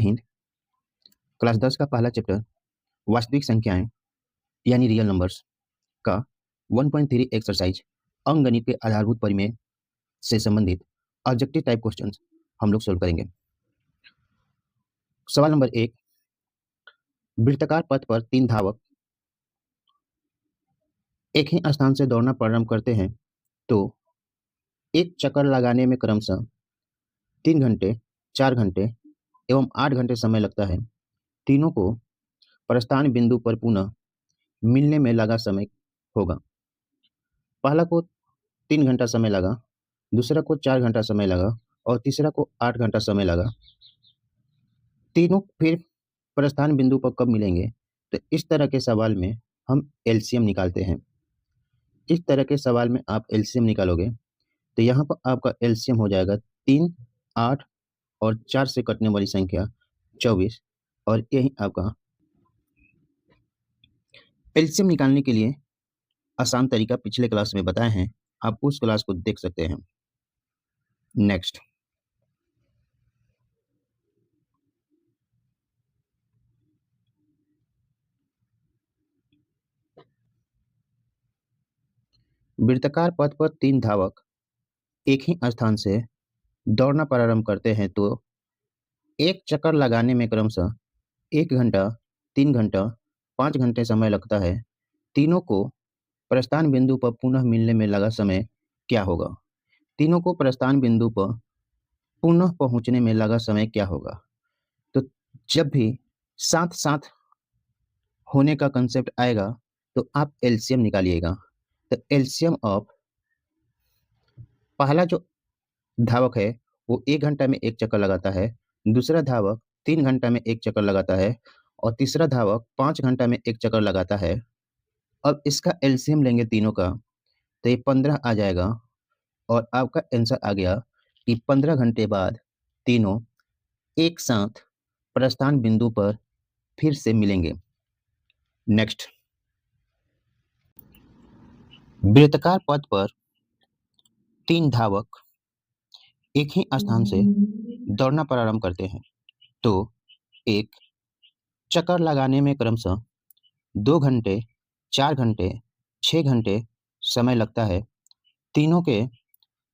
Hind class 10 का पहला chapter वास्तविक संख्याएं यानी रियल नंबर्स का 1.3 एक्सरसाइज अंकगणित के आधारभूत परिमेय से संबंधित ऑब्जेक्टिव टाइप क्वेश्चंस हम लोग सोल्व करेंगे। सवाल नंबर 1, वृत्ताकार पथ पर 3 धावक एक ही स्थान से दौड़ना प्रारंभ करते हैं तो एक चक्कर लगाने में क्रमशः 3 घंटे, 4 घंटे एवं 8 घंटे समय लगता है। तीनों को प्रस्थान बिंदु पर पुनः मिलने में लगा समय होगा। पहला को 3 घंटा समय लगा, दूसरा को 4 घंटा समय लगा और तीसरा को 8 घंटा समय लगा। तीनों फिर प्रस्थान बिंदु पर कब मिलेंगे? तो इस तरह के सवाल में हम एलसीएम निकालते हैं। इस तरह के सवाल में आप एलसीएम निकालोगे तो यहाँ पर आपका एलसीएम हो जाएगा 3, 8 और 4 से कटने वाली संख्या 24 और यही आपका एलसीएम निकालने के लिए आसान तरीका पिछले क्लास में बताए हैं, आप उस क्लास को देख सकते हैं। नेक्स्ट, वृत्ताकार पथ पर 3 धावक एक ही स्थान से दौड़ना प्रारंभ करते हैं तो एक चक्कर लगाने में क्रमशः 1 घंटा, 3 घंटा, 5 घंटे समय लगता है। तीनों को प्रस्थान बिंदु पर पुनः मिलने में लगा समय क्या होगा? तीनों को प्रस्थान बिंदु पर पुनः पहुंचने में लगा समय क्या होगा? तो जब भी साथ साथ होने का कंसेप्ट आएगा तो आप एलसीएम निकालिएगा। तो एलसीएम ऑफ पहला जो धावक है वो 1 घंटा में एक चक्कर लगाता है, दूसरा धावक 3 घंटा में एक चक्कर लगाता है और तीसरा धावक 5 घंटा में एक चक्कर लगाता है। अब इसका एलसीएम लेंगे तीनों का तो ये 15 आ जाएगा और आपका आंसर आ गया कि 15 घंटे बाद तीनों एक साथ प्रस्थान बिंदु पर फिर से मिलेंगे। नेक्स्ट, वृत्ताकार पथ पर 3 धावक एक ही स्थान से दौड़ना प्रारंभ करते हैं तो एक चक्कर लगाने में क्रमशः 2 घंटे, 4 घंटे, 6 घंटे समय लगता है। तीनों के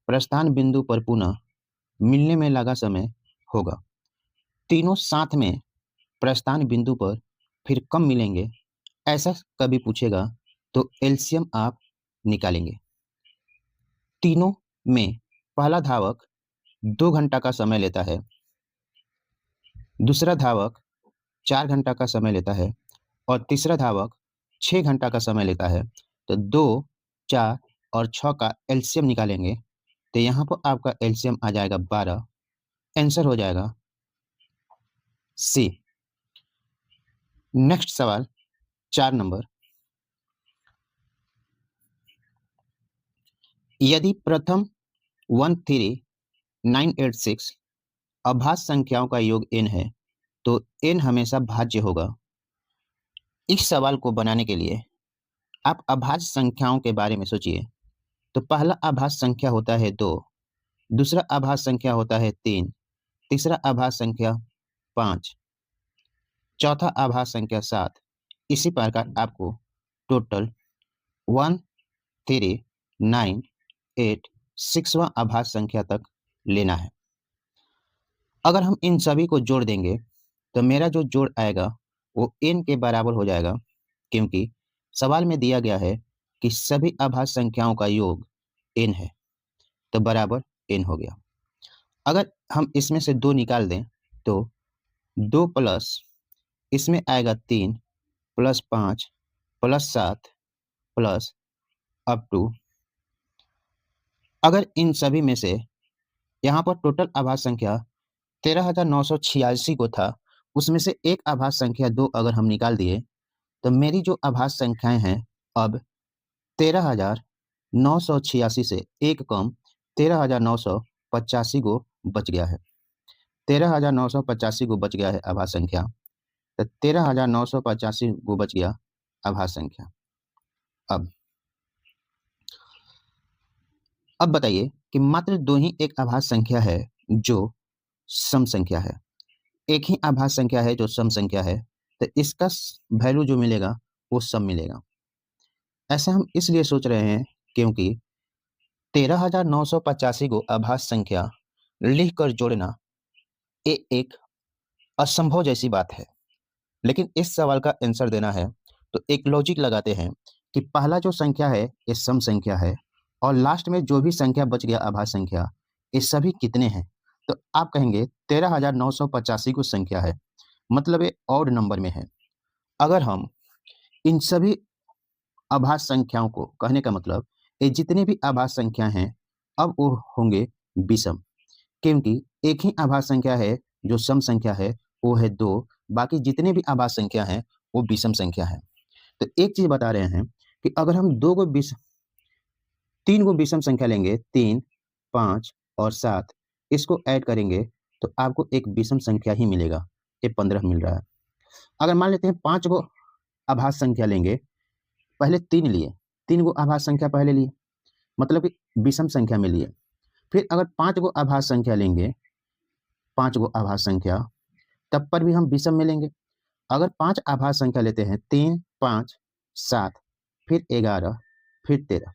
प्रस्थान बिंदु पर पुनः मिलने में लगा समय होगा। तीनों साथ में प्रस्थान बिंदु पर फिर कब मिलेंगे, ऐसा कभी पूछेगा तो एलसीएम आप निकालेंगे। तीनों में पहला धावक 2 घंटा का समय लेता है, दूसरा धावक 4 घंटा का समय लेता है और तीसरा धावक 6 घंटा का समय लेता है। तो 2, 4 और 6 का एलसीएम निकालेंगे तो यहाँ पर आपका एलसीएम आ जाएगा 12। आंसर हो जाएगा सी। नेक्स्ट सवाल 4 नंबर, यदि प्रथम 13986 अभाज्य संख्याओं का योग n है तो n हमेशा भाज्य होगा। इस सवाल को बनाने के लिए आप अभाज्य संख्याओं के बारे में सोचिए। तो पहला अभाज्य संख्या होता है 2, दूसरा अभाज्य संख्या होता है 3, तीसरा अभाज्य संख्या 5, चौथा अभाज्य संख्या 7। इसी प्रकार आपको टोटल 13986वां अभाज्य संख्या तक लेना है। अगर हम इन सभी को जोड़ देंगे तो मेरा जो जोड़ आएगा वो n के बराबर हो जाएगा, क्योंकि सवाल में दिया गया है कि सभी अभाज्य संख्याओं का योग n है तो बराबर n हो गया। अगर हम इसमें से 2 निकाल दें तो 2 प्लस इसमें आएगा 3 plus 5 plus 7 plus up to, अगर इन सभी में से यहाँ पर टोटल आभाज्य संख्या 13,986 को था, उसमें से एक आभाज्य संख्या 2 अगर हम निकाल दिए तो मेरी जो आभाज्य संख्याएं हैं अब 13,986 से एक कम 13,985 को बच गया है। 13,985 को बच गया है आभाज्य संख्या, तो 13,985 को बच गया आभाज्य संख्या। अब बताइए कि मात्र 2 ही एक आभाज्य संख्या है जो सम संख्या है। एक ही आभास संख्या है जो सम संख्या है, तो इसका वैल्यू जो मिलेगा वो सम मिलेगा। ऐसा हम इसलिए सोच रहे हैं क्योंकि 13,985 को आभास संख्या लिखकर जोड़ना ये एक असंभव जैसी बात है। लेकिन इस सवाल का आंसर देना है तो एक लॉजिक लगाते हैं कि पहला जो संख्या है ये सम संख्या है और लास्ट में जो भी संख्या बच गया आभास संख्या, ये सभी कितने हैं? तो आप कहेंगे 13,985 को संख्या है, मतलब ये ऑड नंबर में है। अगर हम इन सभी आभास संख्याओं को, कहने का मतलब ये जितने भी आभास संख्या हैं अब वो होंगे विषम, क्योंकि एक ही आभास संख्या है जो सम संख्या है वो है 2, बाकी जितने भी आभास संख्या हैं वो विषम संख्या है। तो एक चीज बता रहे हैं कि अगर हम 3 को विषम संख्या लेंगे, 3, 5 और 7, इसको ऐड करेंगे तो आपको एक विषम संख्या ही मिलेगा, ये 15 मिल रहा है। अगर मान लेते हैं 5 को आभास संख्या लेंगे, पहले 3 लिए, 3 को आभास संख्या पहले लिए, मतलब कि विषम संख्या में लिए। फिर अगर 5 को आभास संख्या लेंगे, 5 को आभास संख्या, तब पर भी हम विषम में लेंगे। अगर 5 आभास संख्या लेते हैं, 3, 5, 7, फिर 11, फिर 13,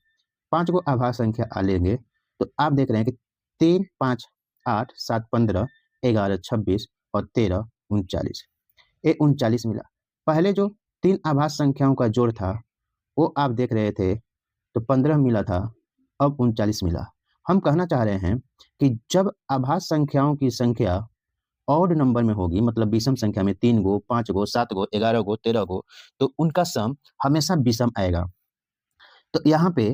5 को आभास संख्या लेंगे तो आप देख रहे हैं कि 3, 5, 8, 7, 15, 11, 26 और 13, 39, ये 39 मिला। पहले जो 3 आभास संख्याओं का जोड़ था वो आप देख रहे थे तो 15 मिला था, अब 39 मिला। हम कहना चाह रहे हैं कि जब आभास संख्याओं की संख्या ऑड नंबर में होगी, मतलब विषम संख्या में 3 गो, 5 गो, 7 गो, 11 गो, 13 गो, तो उनका सम हमेशा विषम आएगा। तो यहाँ पे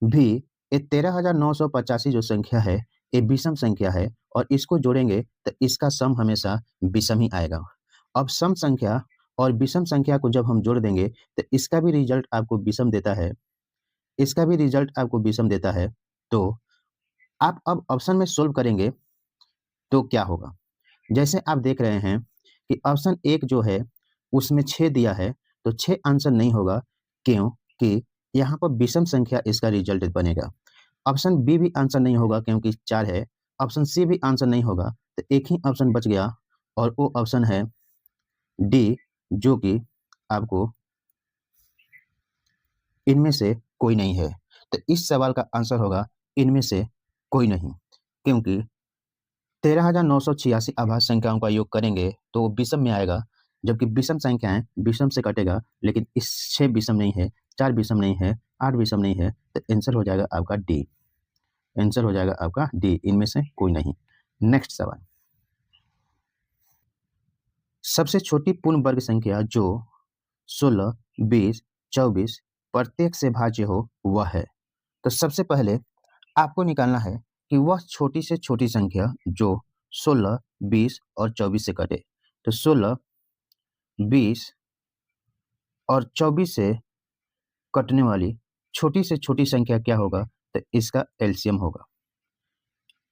भी ये 13,985 जो संख्या है ये विषम संख्या है और इसको जोड़ेंगे तो इसका सम हमेशा विषम ही आएगा। अब सम संख्या और विषम संख्या को जब हम जोड़ देंगे तो इसका भी रिजल्ट आपको विषम देता है, इसका भी रिजल्ट आपको विषम देता है। तो आप अब ऑप्शन में सोल्व करेंगे तो क्या होगा? जैसे आप देख रहे हैं कि ऑप्शन 1 जो है उसमें 6 दिया है, तो 6 आंसर नहीं होगा, क्योंकि यहाँ पर विषम संख्या इसका रिजल्ट बनेगा। ऑप्शन बी भी आंसर नहीं होगा क्योंकि 4 है, ऑप्शन सी भी आंसर नहीं होगा, तो एक ही ऑप्शन बच गया और वो ऑप्शन है डी, जो कि आपको इनमें से कोई नहीं है। तो इस सवाल का आंसर होगा इनमें से कोई नहीं, क्योंकि 13,986 आभास संख्याओं का योग करेंगे तो वो विषम में आएगा, जबकि विषम संख्याएं विषम से कटेगा, लेकिन इस 6 विषम नहीं है, 4 विषम नहीं है, 8 विषम नहीं है, तो आंसर हो जाएगा आपका डी। आंसर हो जाएगा आपका डी, इनमें से कोई नहीं। नेक्स्ट सवाल, सबसे छोटी पूर्ण वर्ग संख्या जो 16, 20, 24 प्रत्येक से भाज्य हो वह है। तो सबसे पहले आपको निकालना है कि वह छोटी से छोटी संख्या जो 16, 20 और 24 से कटे। तो 16, 20 और 24 से कटने वाली छोटी से छोटी संख्या क्या होगा? तो इसका एलसीएम होगा।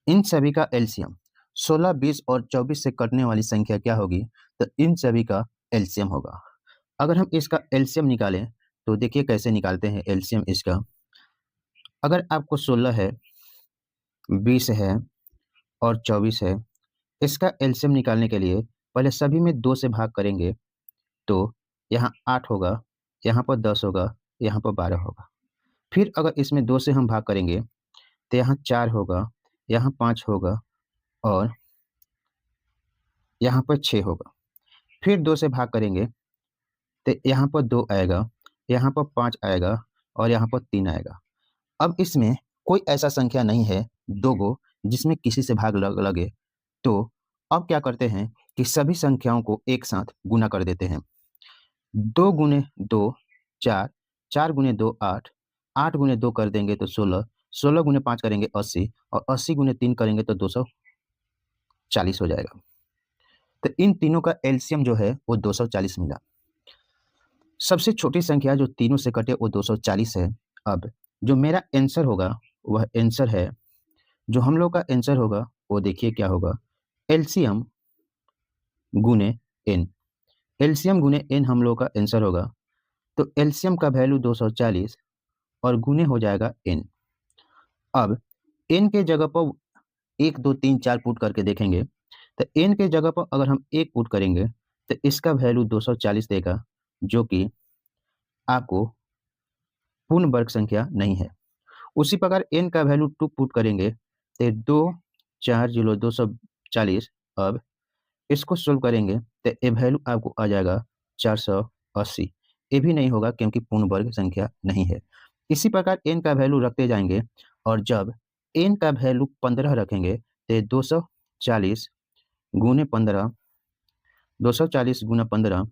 इन सभी का एलसीएम 16, 20 और 24 से कटने वाली संख्या क्या होगी? तो इन सभी का एलसीएम होगा। अगर हम इसका एलसीएम निकालें तो देखिए कैसे निकालते हैं एलसीएम इसका। अगर आपको 16 है, 20 है और 24 है, इसका एलसीएम निकालने के लिए पहले सभी में 2 से भाग करेंगे तो यहाँ 8 होगा, यहाँ पर 10 होगा, यहाँ पर 12 होगा। फिर अगर इसमें 2 से हम भाग करेंगे तो यहाँ 4 होगा, यहाँ 5 होगा और यहाँ पर 6 होगा। फिर 2 से भाग करेंगे तो यहाँ पर 2 आएगा, यहाँ पर 5 आएगा और यहाँ पर 3 आएगा। अब इसमें कोई ऐसा संख्या नहीं है 2 गो जिसमें किसी से भाग लगे, तो अब क्या करते हैं कि सभी संख्याओं को एक साथ गुना कर देते हैं। 2 गुने 2 4, 4 गुने 2 8, 8 गुने 2 कर देंगे तो 16, 16 गुने 5 करेंगे 80 और 80 गुने 3 करेंगे तो 240 हो जाएगा। तो इन तीनों का एलसीएम जो है वो 240 मिला। सबसे छोटी संख्या जो तीनों से कटे वो 240 है। अब जो मेरा आंसर होगा वह आंसर है, जो हम लोग का आंसर होगा वो देखिए क्या होगा, एलसीएम गुने एन। एलसीएम गुने एन हम लोग का आंसर होगा। तो एलसीएम का वैल्यू 240 और गुने हो जाएगा एन। अब एन के जगह पर 1 2 3 4 पुट करके देखेंगे तो n के जगह पर अगर हम 1 पुट करेंगे तो इसका वैल्यू 240 देगा, जो कि आपको पूर्ण वर्ग संख्या नहीं है। उसी प्रकार n का वैल्यू 2 पुट करेंगे तो 2 4 0 240। अब इसको सोल्व करेंगे तो ये वैल्यू आपको आ जाएगा 480। ये भी नहीं होगा क्योंकि पूर्ण वर्ग संख्या नहीं है। इसी प्रकार n का वैल्यू रखते जाएंगे और जब n का वैल्यू 15 रखेंगे तो 240 गुने 15, 240 गुना 15,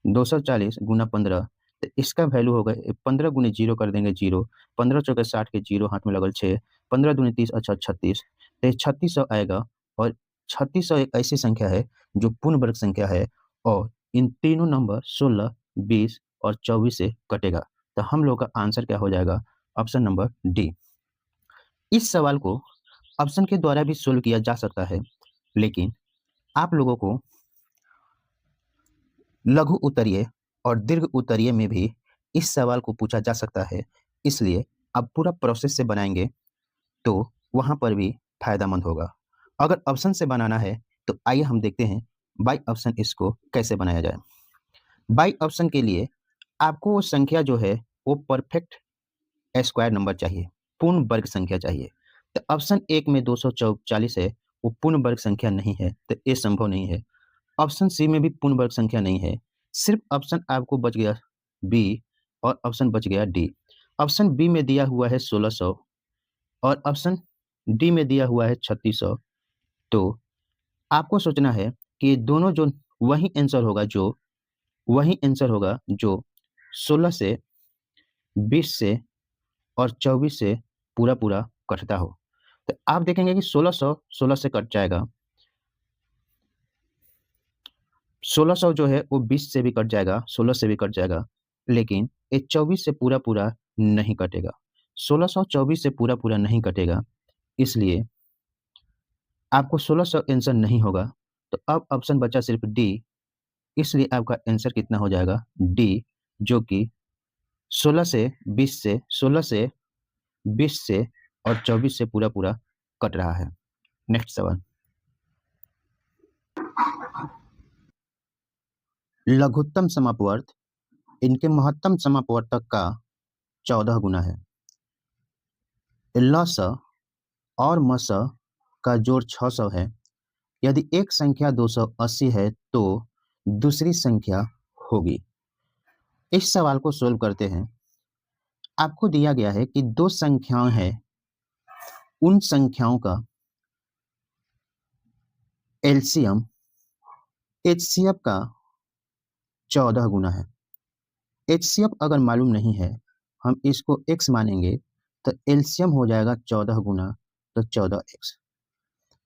240 गुना 15, तो इसका वैल्यू होगा 15 गुने 0 कर देंगे 0, 15 चौके 60 के 0 हाथ में लगल 6, 15 दूनी 30, अच्छा 36, तो 3600 आएगा। और 3600 एक ऐसी संख्या है जो पूर्ण वर्ग संख्या है और इन तीनों नंबर 16, 20 और 24 से कटेगा। तो हम लोग का आंसर क्या हो जाएगा? Option number D. इस सवाल को ऑप्शन के द्वारा भी सोल्व किया जा सकता है, लेकिन आप लोगों को लघु उत्तरीय और दीर्घ उत्तरीय में भी इस सवाल को पूछा जा सकता है, इसलिए आप पूरा प्रोसेस से बनाएंगे तो वहां पर भी फायदामंद होगा। अगर ऑप्शन से बनाना है तो आइए हम देखते हैं बाई ऑप्शन इसको कैसे बनाया जाए। बाई ऑप्शन के लिए आपको वो संख्या जो है वो परफेक्ट स्क्वायर नंबर चाहिए, पूर्ण वर्ग संख्या चाहिए। तो ऑप्शन 1 में 240 है, वो पूर्ण वर्ग संख्या नहीं है, तो ये संभव नहीं है। ऑप्शन सी में भी पूर्ण वर्ग संख्या नहीं है। सिर्फ ऑप्शन आपको बच गया बी और ऑप्शन बच गया डी। ऑप्शन बी में दिया हुआ है 1600 और ऑप्शन डी में दिया हुआ है 3600। तो आपको सोचना है कि दोनों जो वही आंसर होगा जो 16 से, 20 से और 24 से पूरा पूरा कटता हो। तो आप देखेंगे कि 1600 16 से कट जाएगा, 1600 जो है वो 20 से भी कट जाएगा, 16 से भी कट जाएगा, लेकिन ये 24 से पूरा पूरा नहीं कटेगा। 1600 24 से पूरा पूरा नहीं कटेगा, इसलिए आपको 1600 आंसर नहीं होगा। तो अब ऑप्शन बचा सिर्फ डी, इसलिए आपका आंसर कितना हो जाएगा? डी, जो कि 16 से 20 से 16 से 20 से और 24 से पूरा पूरा कट रहा है। नेक्स्ट सवाल। लघुत्तम समापवर्त इनके महत्तम समापवर्तक का 14 गुना है। लस और मस का जोड़ 600 है। यदि एक संख्या 280 है तो दूसरी संख्या होगी। इस सवाल को सोल्व करते हैं। आपको दिया गया है कि दो संख्याएं हैं, उन संख्याओं का एलसीएम एचसीएफ का 14 गुना है। एचसीएफ अगर मालूम नहीं है, हम इसको x मानेंगे तो एलसीएम हो जाएगा 14 गुना, तो 14x।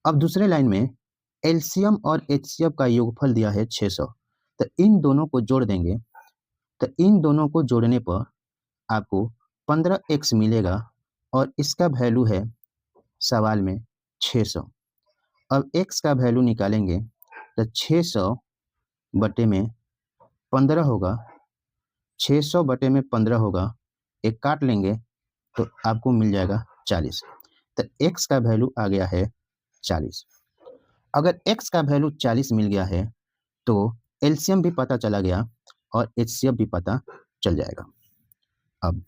अब दूसरे लाइन में एलसीएम और एचसीएफ का योगफल दिया है 600, तो इन दोनों को जोड़ देंगे। तो इन दोनों को जोड़ने पर आपको 15x मिलेगा और इसका वैल्यू है सवाल में 600। अब x का वैल्यू निकालेंगे तो 600 बटे में 15 होगा, 600 बटे में 15 होगा, एक काट लेंगे तो आपको मिल जाएगा 40। तो x का वैल्यू आ गया है 40। अगर x का वैल्यू 40 मिल गया है तो एलसीएम भी पता चला गया और एचसीएफ भी पता चल जाएगा। अब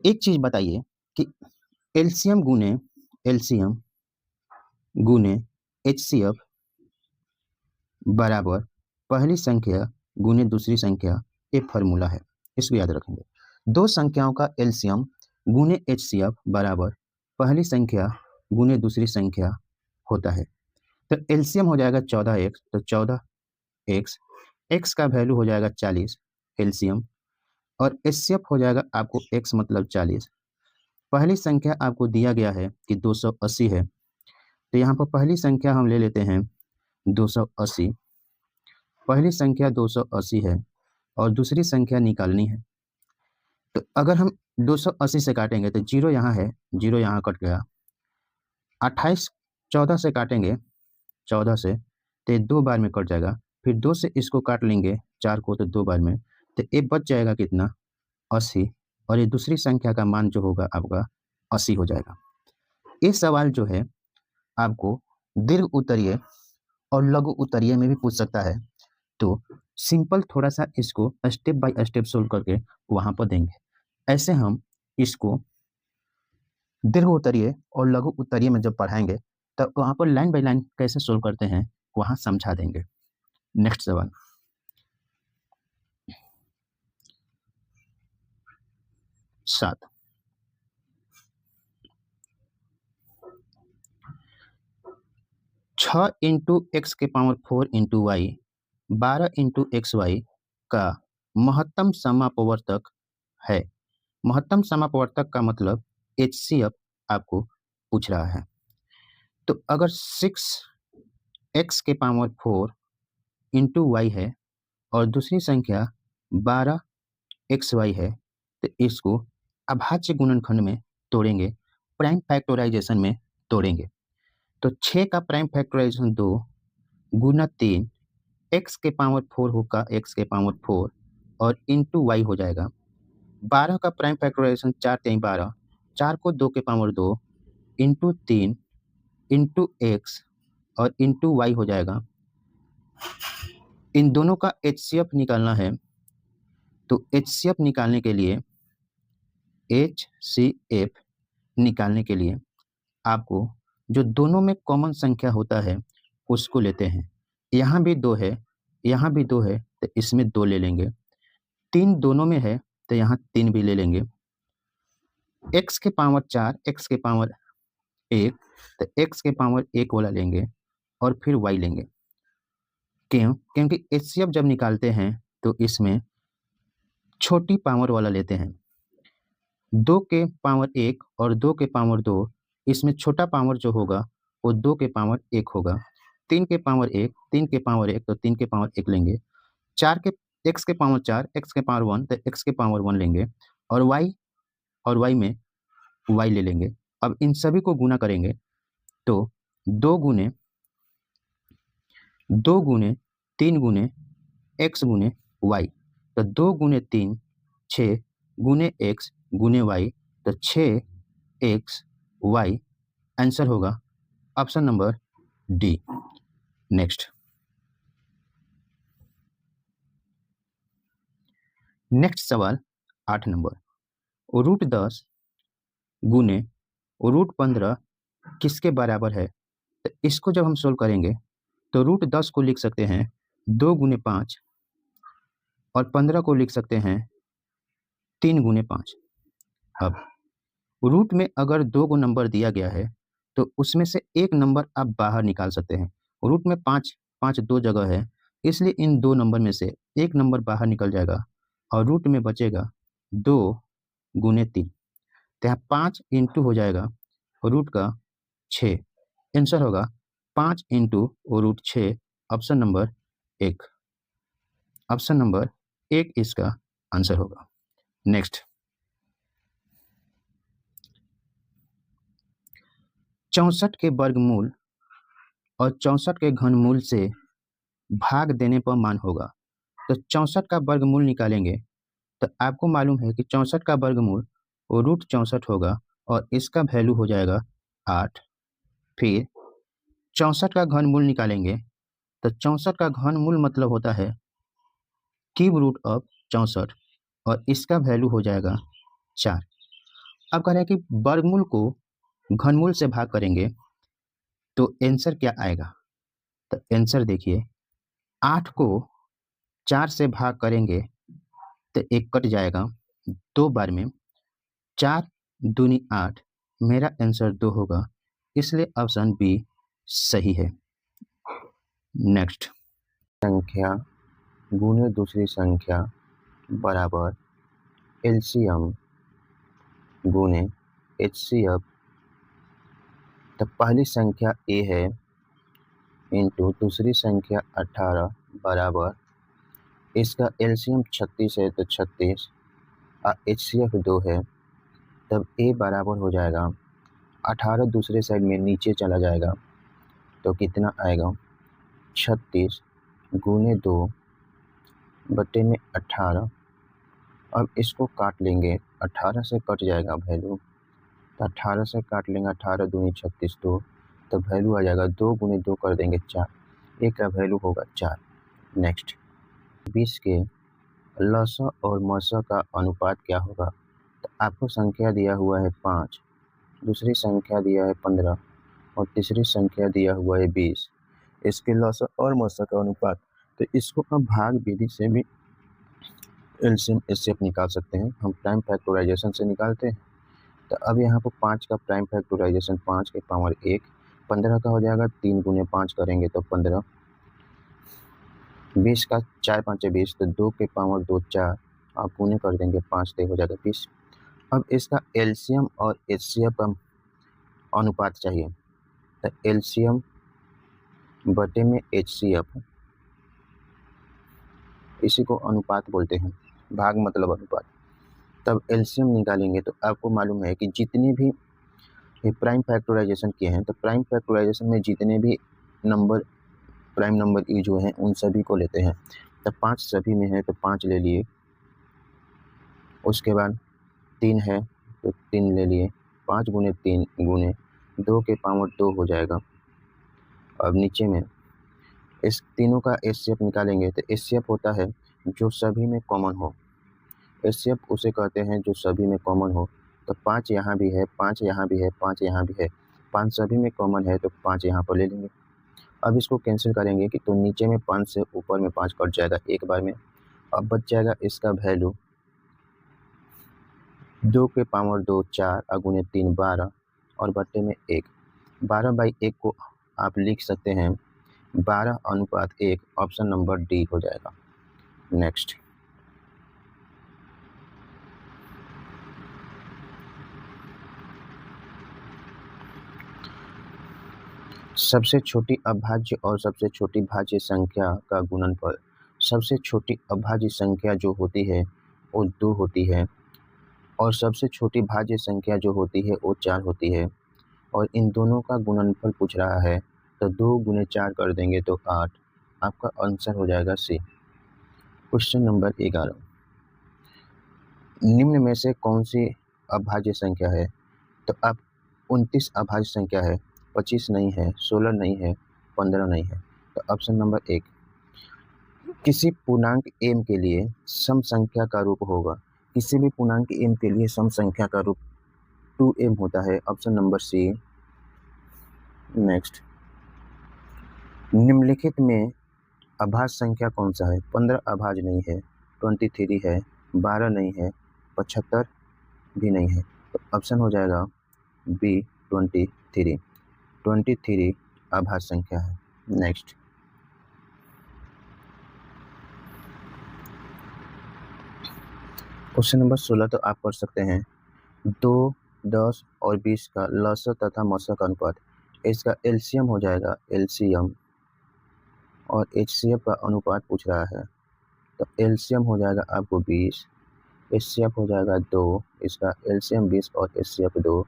एक चीज बताइए कि एलसीएम गुने एचसीएफ बराबर पहली संख्या गुने दूसरी संख्या, एक फार्मूला है, इसको याद रखेंगे। दो संख्याओं का एलसीएम गुने एचसीएफ बराबर पहली संख्या गुने दूसरी संख्या होता है। तो एलसीएम हो जाएगा 14x, तो 14x, x का वैल्यू हो जाएगा 40 एलसीएम, और एचसीएफ हो जाएगा आपको x मतलब 40। पहली संख्या आपको दिया गया है कि 280 है, तो यहाँ पर पहली संख्या हम ले लेते हैं 280। पहली संख्या 280 है और दूसरी संख्या निकालनी है। तो अगर हम 280 से काटेंगे तो 0 यहाँ है, 0 यहाँ कट गया। 28 14 से काटेंगे, 14 से तो ये 2 बार में कट जाएगा। फिर 2 से इसको काट लेंगे 4 को, तो 2 बार में, तो ये बच जाएगा कितना? 80। और ये दूसरी संख्या का मान जो होगा आपका 80 हो जाएगा। ये सवाल जो है आपको दीर्घ उत्तरीय और लघु उत्तरीय में भी पूछ सकता है। तो सिंपल थोड़ा सा इसको स्टेप बाय स्टेप सोल्व करके वहां पर देंगे। ऐसे हम इसको दीर्घ उत्तरीय और लघु उत्तरीय में जब पढ़ाएंगे तब वहां पर लाइन बाय लाइन कैसे सोल्व करते हैं वहां समझा देंगे। नेक्स्ट सवाल, 7, 6 इंटू एक्स के power 4 into Y 12 into X Y का महत्तम समापवर्तक है। महत्तम समापवर्तक का मतलब HCF आपको पूछ रहा है। तो अगर 6 एक्स के पावर 4 इंटू वाई है और दूसरी संख्या 12 एक्स वाई है तो इसको अभाज्य गुणनखंड में तोड़ेंगे, प्राइम फैक्टराइजेशन में तोड़ेंगे। तो 6 का प्राइम फैक्टराइजेशन 2 गुना 3 एक्स के पावर 4 होगा एक्स के पावर 4 और इंटू वाई हो जाएगा। 12 का प्राइम फैक्टराइजेशन 4 3 12, 4 को 2 के पावर 2 इंटू 3 इंटू एक्स और इंटू वाई हो जाएगा। इन दोनों का HCF निकालना है। तो HCF निकालने के लिए HCF निकालने के लिए आपको जो दोनों में कॉमन संख्या होता है उसको लेते हैं। यहाँ भी 2 है, यहाँ भी 2 है तो इसमें 2 ले लेंगे। 3 दोनों में है तो यहाँ 3 भी ले लेंगे। x के पावर 4 x के पावर 1 तो x के पावर 1 वाला लेंगे और फिर y लेंगे। क्यों? क्योंकि HCF जब निकालते हैं तो इसमें छोटी पावर वाला लेते हैं। 2 के पावर 1 और 2 के पावर 2, इसमें छोटा पावर जो होगा वो 2 के पावर 1 होगा। 3 के पावर 1 3 के पावर 1 तो 3 के पावर 1 लेंगे। 4 के x के पावर 4 x के पावर 1 तो x के पावर 1 लेंगे और y में y ले लेंगे। अब इन सभी को गुना करेंगे तो 2 गुने 3 गुने x गुने y तो 2 गुने 3 6 गुने x गुने y तो 6x y आंसर होगा ऑप्शन नंबर डी। नेक्स्ट सवाल 8 नंबर, √10 गुने √15 किसके बराबर है? तो इसको जब हम सोल्व करेंगे तो √10 को लिख सकते हैं 2 गुने 5 और 15 को लिख सकते हैं 3 गुने 5। अब रूट में अगर 2 को नंबर दिया गया है तो उसमें से एक नंबर आप बाहर निकाल सकते हैं। रूट में 5 2 जगह है, इसलिए इन 2 नंबर में से एक नंबर बाहर निकल जाएगा और रूट में बचेगा 2 गुने 3। तो यहाँ 5 इंटू हो जाएगा रूट का 6। आंसर होगा 5 into root 6, option number 1। Option number 1 इसका आंसर होगा। नेक्स्ट 64 के वर्गमूल और 64 के घनमूल से भाग देने पर मान होगा। तो 64 का वर्गमूल निकालेंगे तो आपको मालूम है कि 64 का वर्गमूल √64 होगा और इसका वैल्यू हो जाएगा 8। फिर 64 का घनमूल निकालेंगे तो 64 का घनमूल मतलब होता है क्यूब रूट ऑफ 64 और इसका वैल्यू हो जाएगा 4। अब कह रहे हैं कि वर्गमूल को घनमूल से भाग करेंगे तो आंसर क्या आएगा? तो आंसर देखिए, 8 को 4 से भाग करेंगे तो 1 कट जाएगा 2 बार में, 4 दूनी 8, मेरा आंसर 2 होगा, इसलिए ऑप्शन बी सही है। नेक्स्ट, संख्या गुने दूसरी संख्या बराबर एलसीएम गुने HCF। तो पहली संख्या a है इंटू दूसरी संख्या 18 बराबर, इसका एलसीएम 36 है तो 36 और HCF 2 है, तब a बराबर हो जाएगा 18 दूसरे साइड में नीचे चला जाएगा तो कितना आएगा 36 गुने 2 बटे में 18। अब इसको काट लेंगे, 18 से कट जाएगा वैल्यू तो 18 से काट लेंगे, 18 दूनी 36 तो तो वैल्यू आ जाएगा 2 गुने 2 कर देंगे 4, ए का वैल्यू होगा 4। नेक्स्ट 20 के लसा और मसा का अनुपात क्या होगा? तो आपको संख्या दिया हुआ है 5, दूसरी संख्या दिया है 15 और तीसरी संख्या दिया हुआ है 20। इसके लसा और मसा का अनुपात, तो इसको हम भाग विधि से भी एलसीएम एचसीएफ निकाल सकते हैं। हम प्राइम फैक्टराइजेशन से निकालते हैं। तो अब यहाँ पर 5 का प्राइम फैक्टराइजेशन 5 के पावर 1, 15 का हो जाएगा 3 गुने 5 करेंगे तो 15, 20 का 4 5 20, तो 2 के पावर 2 4, आप गुने कर देंगे 5 तो हो जाएगा 20। अब इसका एलसीएम और एचसीएफ का अनुपात चाहिए। तो एलसीएम बटे में एचसीएफ, इसी को अनुपात बोलते हैं, भाग मतलब अनुपात। तब एलसीएम निकालेंगे तो आपको मालूम है कि जितने भी प्राइम फैक्टराइजेशन किए हैं, तो प्राइम फैक्टराइजेशन में जितने भी नंबर प्राइम नंबर यूज हुए हैं उन सभी को लेते हैं। तब 5 सभी में है तो 5 ले लिए, उसके बाद 3 है तो 3 ले लिए, 5 गुने 3 गुने 2 के पावर 2 हो जाएगा। अब नीचे में इस तीनों का एचसीएफ निकालेंगे तो एचसीएफ होता है जो सभी में कॉमन हो। एचसीएफ उसे कहते हैं जो सभी में कॉमन हो। तो 5 यहाँ भी है, 5 यहाँ भी है, 5 यहाँ भी है, 5 सभी में कॉमन है तो 5 यहाँ पर ले लेंगे। अब इसको कैंसिल करेंगे कि तो नीचे में 5 से ऊपर में 5 कट जाएगा एक बार में। अब बच जाएगा इसका वैल्यू 2 के पावर 2 4 गुने 3 12 और बट्टे में 1। 12/1 को आप लिख सकते हैं 12:1, ऑप्शन नंबर डी हो जाएगा। नेक्स्ट सबसे छोटी अभाज्य और सबसे छोटी भाज्य संख्या का गुणनफल। सबसे छोटी अभाज्य संख्या जो होती है वो 2 होती है और सबसे छोटी भाज्य संख्या जो होती है वो 4 होती है, और इन दोनों का गुणनफल पूछ रहा है। तो 2 गुने 4 कर देंगे तो 8, आपका आंसर हो जाएगा सी। क्वेश्चन नंबर 11, निम्न में से कौन सी अभाज्य संख्या है? तो अब 29 अभाज्य संख्या है, 25 नहीं है, 16 नहीं है, 15 नहीं है। तो ऑप्शन नंबर 1 किसी पूर्णांक m के लिए सम संख्या का रूप होगा। किसी भी पूर्णांक m के लिए सम संख्या का रूप 2m होता है, ऑप्शन नंबर सी। नेक्स्ट निम्नलिखित में अभाज्य संख्या कौन सा है? 15 अभाज्य नहीं है, 23 है, 12 नहीं है, 75 भी नहीं है। तो ऑप्शन हो जाएगा बी 23। 23 अभाज्य संख्या है। नेक्स्ट क्वेश्चन नंबर 16 तो आप पढ़ सकते हैं 2, 10 और 20 का लसा तथा मसा का अनुपात। इसका एलसीएम हो जाएगा एलसीएम और एचसीएफ का अनुपात पूछ रहा है। तो एलसीएम हो जाएगा आपको 20, एचसीएफ हो जाएगा 2, इसका एलसीएम 20 और एचसीएफ 2।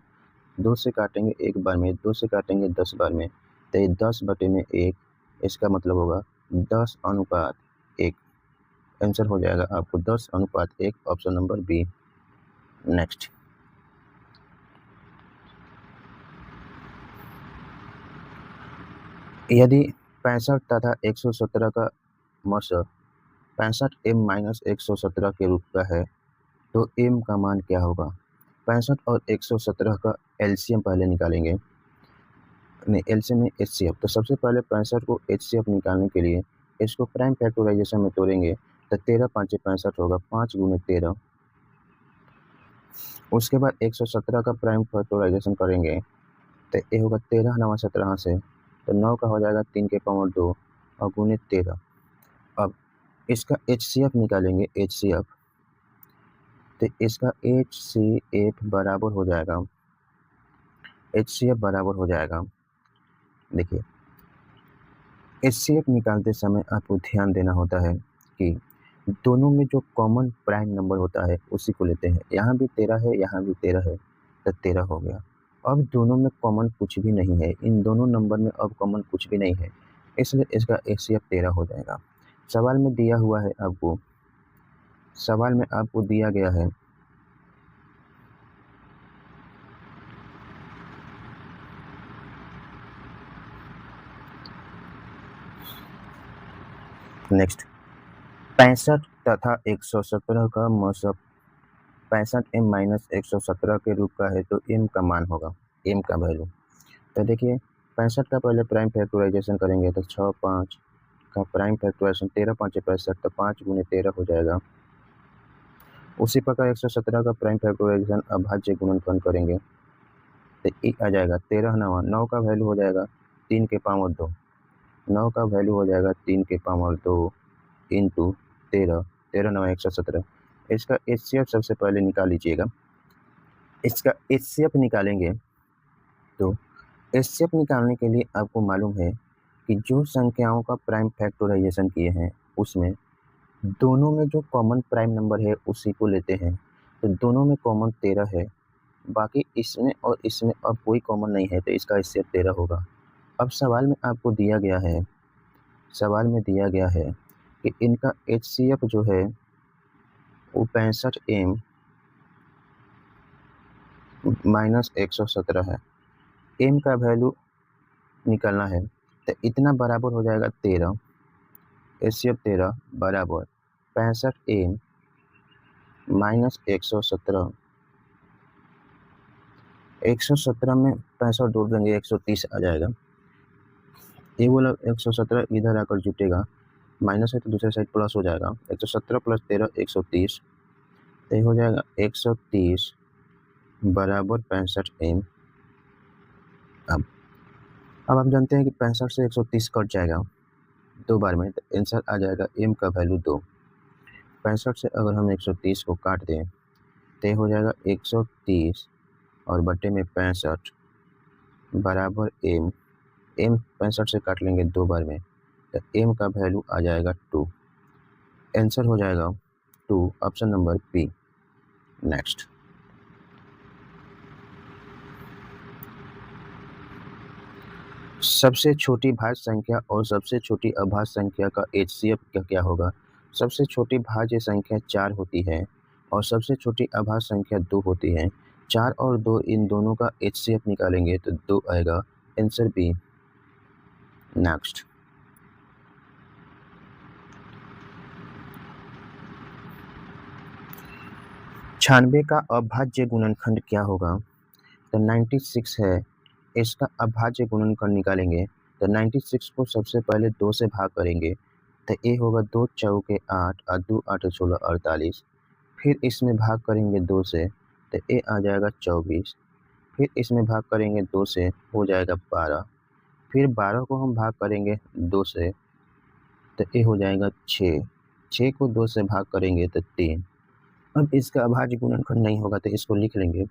2 से काटेंगे एक बार में, 2 से काटेंगे 10 बार में, तो ये 10/1, इसका मतलब होगा 10:1। आंसर हो जाएगा आपको 10:1, ऑप्शन नंबर बी। नेक्स्ट यदि 65 तथा 117 का मसा 65m-117 के रूप का है तो m का मान क्या होगा? 65 और 117 का एलसीएम पहले निकालेंगे, नहीं एलसीएम में एचसीएफ। तो सबसे पहले 65 को एचसीएफ निकालने के लिए इसको प्राइम फैक्टराइजेशन में तोड़ेंगे तो 13 5 65 होगा, 5 गुने 13। उसके बाद 117 का प्राइम फैक्टराइजेशन करेंगे तो ये होगा 13 9 17 से, तो 9 का हो जाएगा 3 के पावर 2 और गुने 13। अब इसका एचसीएफ निकालेंगे, एचसीएफ, तो इसका एचसीएफ बराबर हो जाएगा, एचसीएफ बराबर हो जाएगा, देखिए एचसीएफ निकालते समय आपको ध्यान देना होता है कि दोनों में जो कॉमन प्राइम नंबर होता है उसी को लेते हैं। यहाँ भी 13 है, यहाँ भी 13 है, तो 13 हो गया। अब दोनों में कॉमन कुछ भी नहीं है, इन दोनों नंबर में अब कॉमन कुछ भी नहीं है, इसलिए इसका एचसीएफ 13 हो जाएगा। सवाल में दिया हुआ है आपको, सवाल में आपको दिया गया है नेक्स्ट 65 तथा 117 का मौसम 65m माइनस 117 के रूप का है तो m का मान होगा, m का वैल्यू। तो देखिए 65 का पहले प्राइम फैक्टराइजेशन करेंगे तो 6 5 का प्राइम फैक्टराइजेशन 13 5 65 तो 5 गुने 13 हो जाएगा। उसी प्रकार 117 का प्राइम फैक्टराइजेशन अभाज्य गुणनफल करेंगे तो ये आ जाएगा 13 9 9 का वैल्यू हो जाएगा 3 के पावर 2, 9 का वैल्यू हो जाएगा 3 के पावर 2 इंटू 13, 13 9 117। इसका एचसीएफ सबसे पहले निकाल लीजिएगा। इसका एचसीएफ निकालेंगे तो एचसीएफ निकालने के लिए आपको मालूम है कि जो संख्याओं का प्राइम फैक्टराइजेशन किए हैं उसमें दोनों में जो कॉमन प्राइम नंबर है उसी को लेते हैं। तो दोनों में कॉमन 13 है, बाकी इसमें और इसमें अब कोई कॉमन नहीं है तो इसका एचसीएफ 13 होगा। अब सवाल में आपको दिया गया है, सवाल में दिया गया है कि इनका एचसीएफ जो है वो 65m माइनस 117 है। m का वैल्यू निकालना है तो इतना बराबर हो जाएगा 13, एचसीएफ 13 बराबर 65m माइनस 117। 117 में 65 जोड़ देंगे 130 आ जाएगा। ये बोला 117 इधर आकर जुटेगा, माइनस है तो दूसरे साइड प्लस हो जाएगा। 117 प्लस 13 130, तो ये हो जाएगा 130 बराबर 65m। अब आप जानते हैं कि 65 से 130 कट जाएगा 2 बार में, तो आंसर आ जाएगा m का वैल्यू 2। 65 से अगर हम 130 को काट दें तो ये हो जाएगा 130 और बटे में 65 बराबर m। m 65 से काट लेंगे 2 बार में तो m का वैल्यू आ जाएगा 2। आंसर हो जाएगा 2, ऑप्शन नंबर बी। नेक्स्ट सबसे छोटी भाज्य संख्या और सबसे छोटी अभाज्य संख्या का एचसीएफ क्या होगा। सबसे छोटी भाज्य संख्या 4 होती है और सबसे छोटी अभाज्य संख्या 2 होती है। 4 और 2 इन दोनों का एचसीएफ निकालेंगे तो 2 आएगा, आंसर बी। नेक्स्ट 96 का अभाज्य गुणनखंड क्या होगा। तो 96 है, इसका अभाज्य गुणनखंड निकालेंगे तो 96 को सबसे पहले 2 से भाग करेंगे तो ये होगा 2 चौके 8 और 2 8 16 48। फिर इसमें भाग करेंगे 2 से तो ये आ जाएगा 24। फिर इसमें भाग करेंगे 2 से हो जाएगा 12। फिर 12 को हम भाग करेंगे 2 से तो ये हो जाएगा 6। 6 को 2 से भाग करेंगे तो 3। अब इसका अभाज्य गुणनखंड नहीं होगा तो इसको लिख लेंगे।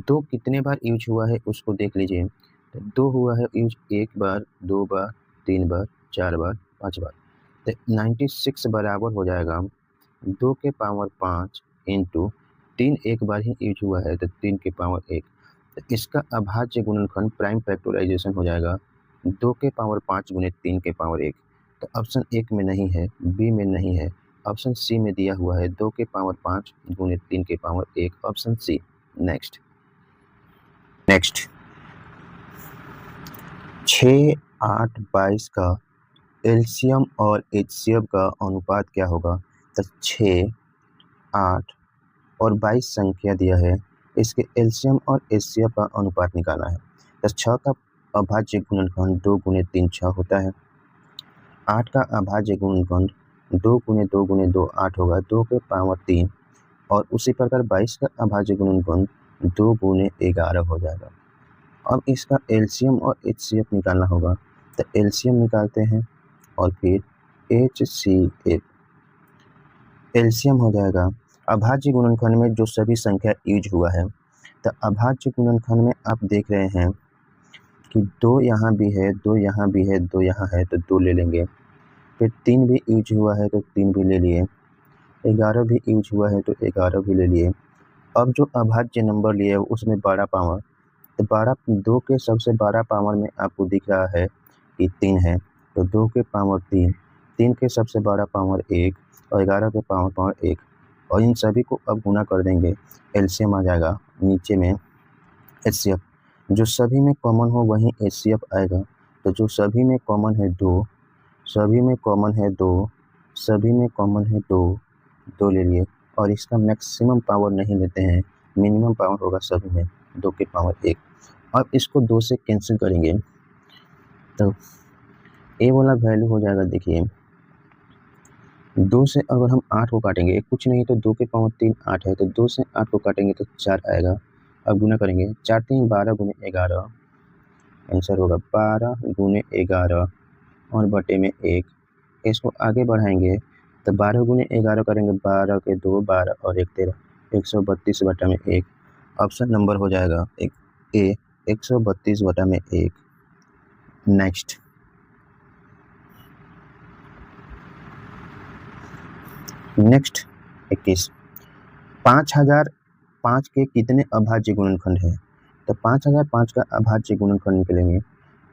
2 कितने बार यूज हुआ है उसको देख लीजिए। तो 2 हुआ है यूज 1 बार, 2 बार, 3 बार, 4 बार, 5 बार। तो 96 बराबर हो जाएगा 2 के पावर 5 इंटू 3 एक बार ही यूज हुआ है तो 3 के पावर 1। तो इसका अभाज्य गुणनखंड प्राइम फैक्टराइजेशन हो जाएगा 2 के पावर 5 गुने 3 के पावर 1। तो ऑप्शन 1 में नहीं है, बी में नहीं है, ऑप्शन सी में दिया हुआ है 2 के पावर 5 गुने 3 के पावर 1, ऑप्शन सी। नेक्स्ट 6 8 22 का एलसीएम और एचसीएफ का अनुपात क्या होगा। तो 6 8 और 22 संख्या दिया है, इसके एलसीएम और एचसीएफ का अनुपात निकालना है। तो 6 का अभाज्य गुणनखंड 2 गुने 3 6 होता है। 8 का अभाज्य गुणनखंड 2 गुने 2 गुने 2 8 होगा, 2 के पावर 3। और उसी प्रकार 22 का अभाज्य गुणनखंड 2 गुने 11 हो जाएगा। अब इसका एलसीएम और एचसीएफ निकालना होगा तो एलसीएम निकालते हैं और फिर एचसीएफ। एलसीएम हो जाएगा अभाज्य गुणनखंड में जो सभी संख्या यूज हुआ है। तो अभाज्य गुणनखंड में आप देख रहे हैं कि 2 यहाँ भी है, 2 यहाँ भी है, 2 यहाँ है तो 2 ले लेंगे। फिर 3 भी यूज हुआ है तो 3 भी ले लिए। 11 भी यूज हुआ है तो 11 भी ले लिए। अब जो अभाज्य नंबर लिए उसमें 12 पावर, तो 12 2 के सबसे 12 पावर में आपको दिख रहा है कि 3 है तो 2 के पावर 3, 3 के सबसे 12 पावर 1 और 11 के पावर 1। और इन सभी को अब गुना कर देंगे, एलसीएम आ जाएगा। नीचे में एचसीएफ, जो सभी में कॉमन हो वहीं एचसीएफ आएगा। तो जो सभी में कॉमन है 2, सभी में कॉमन है 2 सभी में कॉमन है 2, 2 ले लिए और इसका मैक्सिमम पावर नहीं लेते हैं, मिनिमम पावर होगा सभी में 2 की पावर 1। अब इसको 2 से कैंसिल करेंगे तो ए वाला वैल्यू हो जाएगा, देखिए 2 से अगर हम 8 को काटेंगे, कुछ नहीं तो 2 की पावर 3 8 है, तो 2 से 8 को काटेंगे तो 4 आएगा। अब गुना करेंगे, 4 3 12 गुने 11, आंसर होगा 12 गुने 11 और बटे में 1। इसको आगे बढ़ाएंगे तो 12 गुने 11 करेंगे, 12 के 2 12 और 1 13, 132 बटा में 1। ऑप्शन नंबर हो जाएगा ए 132 बटा में 1। नेक्स्ट नेक्स्ट 21, 5005 के कितने अभाज्य गुणनखंड हैं? तो 5005 का अभाज्य गुणनखंड निकलेंगे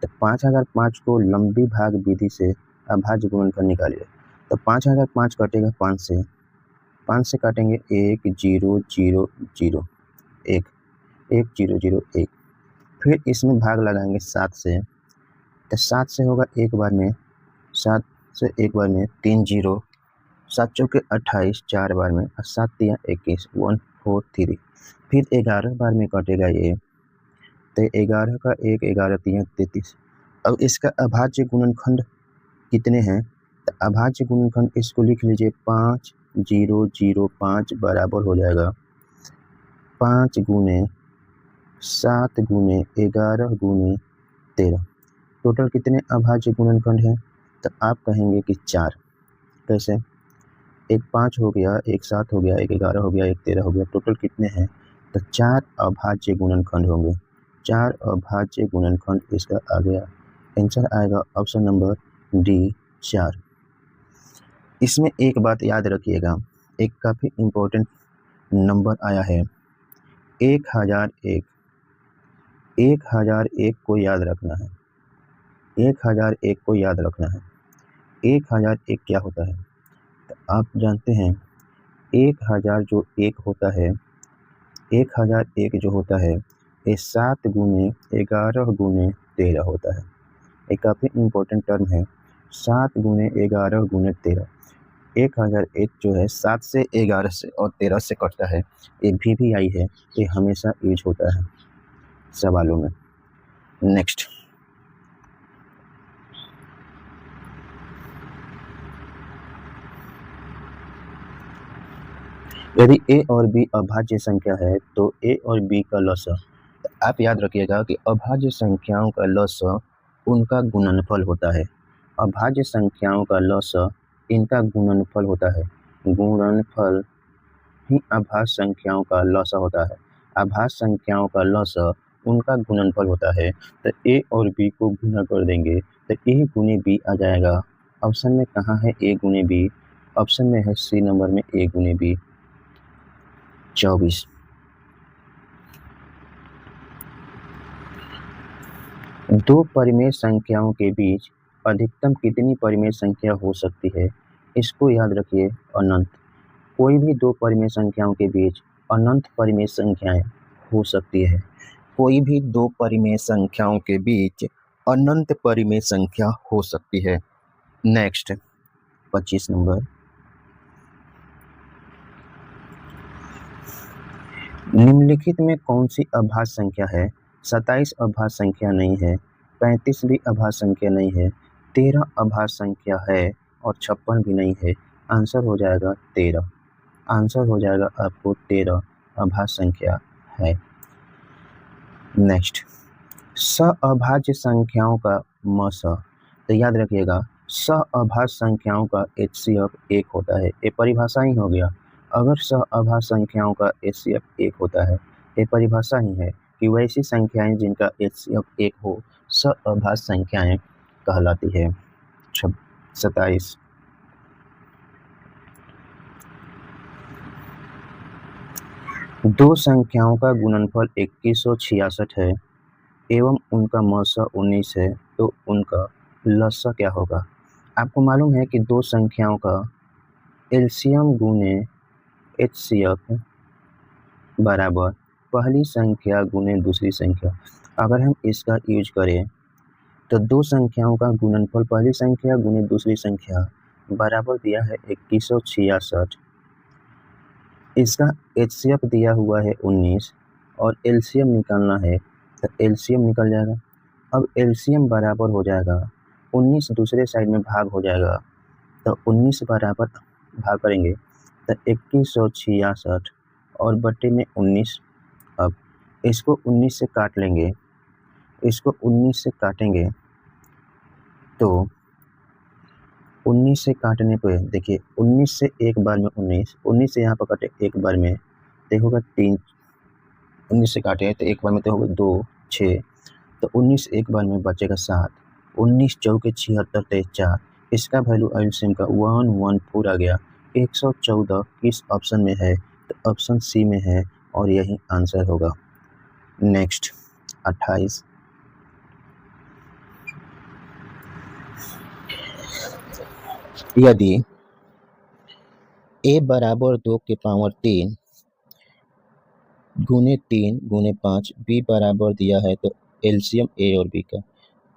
तो 5005 को लंबी भाग विधि से अभाज्य गुणनखंड निकालिए। तो 5005 कटेगा 5 से काटेंगे 1 0 0 0 1 1 0 0 1, फिर इसमें भाग लगाएंगे 7 से, तो 7 से होगा एक बार में, 7 से एक बार में 3 0, 7 चौके 28 4 बार में और 7 तिया 21 1 4 3, फिर 11 बार में कटेगा ये, तो 11 का 1 11 तिया 33। अब इसका अभाज्य गुणनखंड कितने हैं? तो अभाज्य गुणनखंड इसको लिख लीजिए 5 0 0 5 बराबर हो जाएगा 5 गुने 7 गुने 11 गुने 13। टोटल कितने अभाज्य गुणनखंड हैं? तो आप कहेंगे कि 4। कैसे? एक 5 हो गया, एक 7 हो गया, एक 11 हो गया, एक 13 हो गया, टोटल कितने हैं? तो 4 अभाज्य गुणनखंड होंगे। 4 अभाज्य गुणनखंड इसका आ गया। आंसर आएगा ऑप्शन नंबर डी 4। इसमें एक बात याद रखिएगा, एक काफ़ी इम्पोर्टेंट नंबर आया है 1001। 1001 को याद रखना है, 1001 को याद रखना है। 1001 क्या होता है? तो आप जानते हैं 1000 जो 1 होता है, 1001 जो होता है ये 7 गुने 11 गुने 13 होता है। ये काफ़ी इम्पोर्टेंट टर्म है, 7 गुने 11 गुने 13। 1001 जो है 7 से 11 से और 13 से कटता है। ये VVI है, ये हमेशा यूज होता है सवालों में। नेक्स्ट यदि a और b अभाज्य संख्या है तो a और b का लसाअ, आप याद रखिएगा कि अभाज्य संख्याओं का लसाअ उनका गुणनफल होता है। अभाज्य संख्याओं का लसाअ इनका गुणनफल होता है। गुणनफल ही अभाज्य संख्याओं का लसाअ होता है। अभाज्य संख्याओं का लसाअ उनका गुणनफल होता है। तो a और b को गुना कर देंगे तो a गुने b आ जाएगा। ऑप्शन में कहाँ है a गुने b? ऑप्शन में है सी नंबर में a गुने b। 24 दो परिमेय संख्याओं के बीच अधिकतम कितनी परिमेय संख्या हो सकती है? इसको याद रखिए, अनंत। कोई भी दो परिमेय संख्याओं के बीच अनंत परिमेय संख्याएं हो सकती है। कोई भी दो परिमेय संख्याओं के बीच अनंत परिमेय संख्या हो सकती है। नेक्स्ट 25 नंबर, निम्नलिखित में कौन सी अभाज्य संख्या है? 27 अभाज्य संख्या नहीं है, 35 भी अभाज्य संख्या नहीं है, 13 अभाज्य संख्या है और 56 भी नहीं है। आंसर हो जाएगा 13। आंसर हो जाएगा आपको 13 अभाज्य संख्या है। नेक्स्ट सअभाज्य संख्याओं का मसा, तो याद रखिएगा सअभाज्य संख्याओं का HCF 1 होता है। ये परिभाषा ही हो गया। अगर सअभाज्य संख्याओं का HCF 1 होता है, ये परिभाषा ही है कि वैसी संख्याएं जिनका HCF 1 हो सअभाज्य संख्याएं कहलाती है। 27 दो संख्याओं का गुणनफल 2166 है एवं उनका मसा 19 है, तो उनका लसा क्या होगा? आपको मालूम है कि दो संख्याओं का एलसीएम गुने HCF बराबर पहली संख्या गुने दूसरी संख्या। अगर हम इसका यूज करें तो दो संख्याओं का गुणनफल पहली संख्या गुने दूसरी संख्या बराबर दिया है 2166। इसका एचसीएफ दिया हुआ है 19 और एलसीएम निकालना है, तो एलसीएम निकल जाएगा। अब एलसीएम बराबर हो जाएगा 19 दूसरे साइड में भाग हो जाएगा, तो 19 बराबर भाग करेंगे तो 2166 और बटे में 19। अब इसको 19 से काट लेंगे, इसको 19 से काटेंगे तो 19 से काटने पे देखिए 19 से एक बार में 19 से यहाँ पर काटे एक बार में तो होगा 3, 19 से काटे तो एक बार में तो होगा 2 6, तो 19 एक बार में बचेगा 7, 19 चौके 76 तेईस 4। इसका वैल्यू एलसीएम का 114 आ गया। 114 किस ऑप्शन में है, तो ऑप्शन सी में है और यही आंसर होगा। नेक्स्ट 28, यदि a बराबर 2 के पावर 3 गुने 3 गुने 5 b बराबर दिया है, तो एलसीएम a और b का,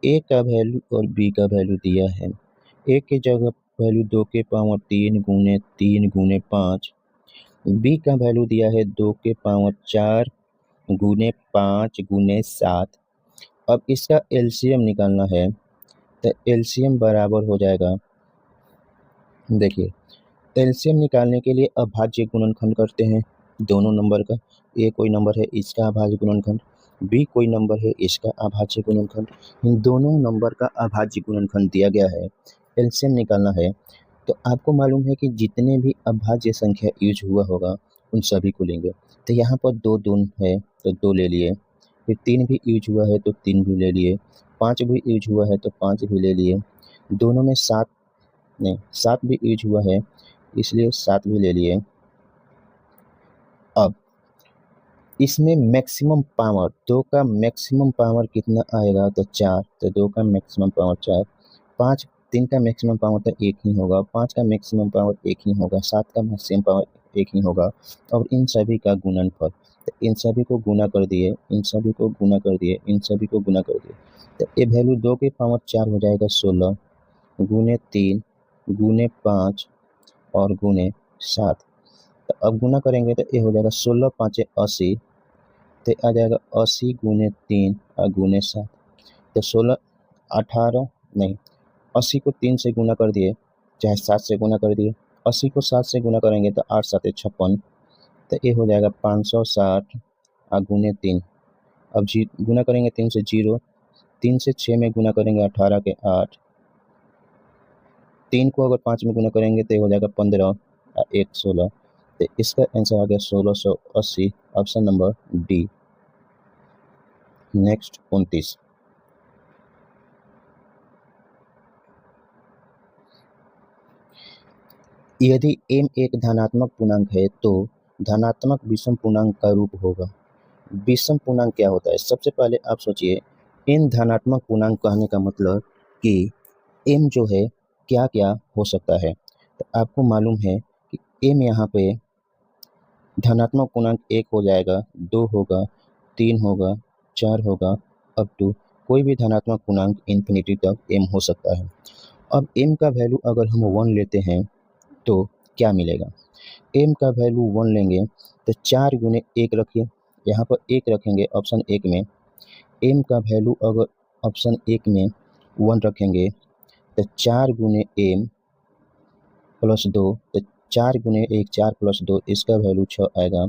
a का वैल्यू और b का वैल्यू दिया है। a की जगह वैल्यू 2 के पावर 3 गुने 5, b का वैल्यू दिया है 2 के पावर 4 गुने 5 गुने 7। अब इसका एलसीएम निकालना है, तो एलसीएम बराबर हो जाएगा, देखिए एलसीएम निकालने के लिए अभाज्य गुणनखंड करते हैं दोनों नंबर का। ए कोई नंबर है इसका अभाज्य गुणनखंड, बी कोई नंबर है इसका अभाज्य गुणनखंड, इन दोनों नंबर का अभाज्य गुणनखंड दिया गया है, एलसीएम निकालना है। तो आपको मालूम है कि जितने भी अभाज्य संख्या यूज हुआ होगा उन सभी को लेंगे। तो यहाँ पर 2 है तो 2 ले लिए, फिर 3 भी यूज हुआ है तो 3 भी ले लिए, 5 भी यूज हुआ है तो 5 भी ले लिए, दोनों में 7 भी यूज हुआ है इसलिए 7 भी ले लिए। अब इसमें मैक्सिमम पावर 2 का मैक्सिमम पावर कितना आएगा, तो 4, तो 2 का मैक्सिमम पावर 4, 5 3 का मैक्सिमम पावर तो 1 ही होगा, 5 का मैक्सिमम पावर 1 ही होगा, 7 का मैक्सिमम पावर 1 ही होगा, और इन सभी का गुणनफल, तो इन सभी को गुना कर दिए, इन सभी को गुना कर दिए, इन सभी को गुना कर दिए, तो ये वैल्यू 2 के पावर 4 हो जाएगा 16 गुने 3 गुने 5 और गुने 7। तो अब गुना करेंगे तो ये हो जाएगा 16 5 80, तो आ जाएगा 80 गुने 3 और गुने 7, तो 16 18 नहीं 80 को 3 से गुना कर दिए चाहे 7 से गुना कर दिए, 80 को 7 से गुना करेंगे तो 8 7 56, तो ये हो जाएगा 560 और गुने 3। अब गुना करेंगे 3 से 0, 3 से 6 में गुना करेंगे 18 के 8, 3 को अगर 5 में गुना करेंगे तो हो जाएगा 15 और 1 16, तो इसका आंसर आ गया 1680, ऑप्शन नंबर डी। नेक्स्ट 29, यदि m एक धनात्मक पूर्णांक है तो धनात्मक विषम पूर्णांक का रूप होगा। विषम पूर्णांक क्या होता है, सबसे पहले आप सोचिए n धनात्मक पूर्णांक कहने का मतलब कि m जो है क्या क्या हो सकता है, तो आपको मालूम है कि m यहाँ पे धनात्मक पूर्णांक 1 हो जाएगा, 2 होगा, 3 होगा, 4 होगा, अप टू कोई भी धनात्मक पूर्णांक इन्फिनिटी तक m हो सकता है। अब m का वैल्यू अगर हम 1 लेते हैं तो क्या मिलेगा, m का वैल्यू 1 लेंगे तो 4 गुने 1 रखिए, यहाँ पर 1 रखेंगे ऑप्शन 1 में, m का वैल्यू अगर ऑप्शन 1 में 1 रखेंगे तो 4 गुने m प्लस 2, तो 4 गुने 1 4 प्लस 2 इसका वैल्यू 6 आएगा।